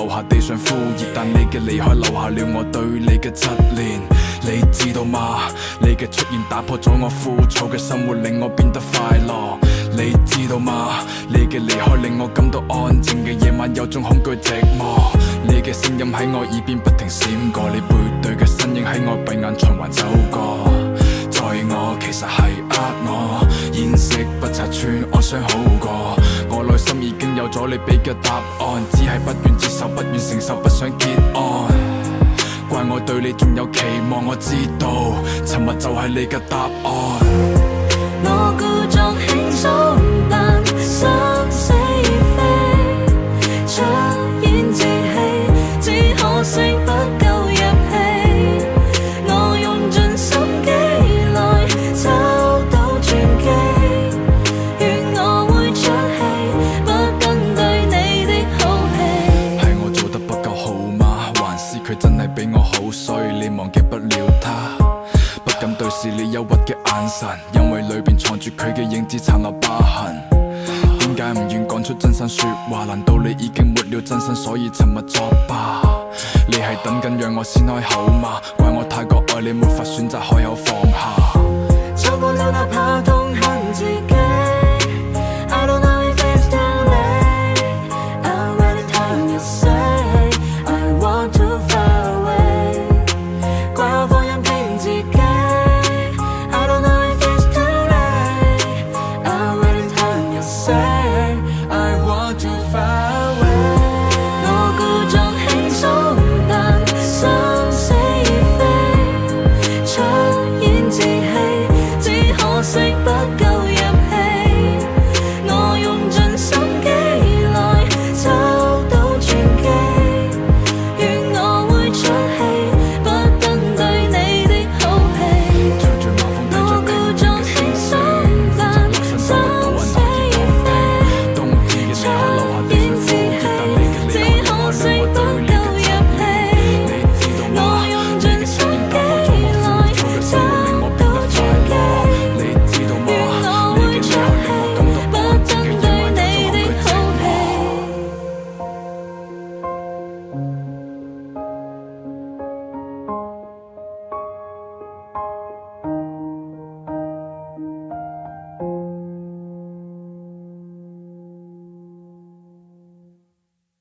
留下地上枯葉，但你嘅離開留下了我對你嘅執念。你知道嗎？你嘅出現打破咗我枯燥嘅生活，令我變得快樂。你知道嗎？你嘅離開令我感到安靜嘅夜晚有種恐懼寂寞。你嘅聲音喺我耳邊不停閃過，你背對嘅身影喺我閉眼循環走過。在我其實係我，掩飾不拆穿，我想好過。我內心已經有咗你俾嘅答案，只係不願接受，不願承受，不想結案。怪我對你仲有期望，我知道沉默就係你嘅答案。我故作輕鬆，但心死飛，出演自欺，只可惜不夠入戲。我用盡心機來找到轉機，願我會出戲，不跟對你的好戲。係我做得不夠好嗎？還是佢真係比我好，所以你忘記不了他？不敢對視你憂鬱嘅眼神，因為裏邊藏住佢嘅影子殘留疤痕。點解唔願講出真心說話？難道你已經沒了真心，所以沉默作罷？你係等緊讓我先開口嗎？怪我太過愛你，沒法選擇開口放下。錯過了哪怕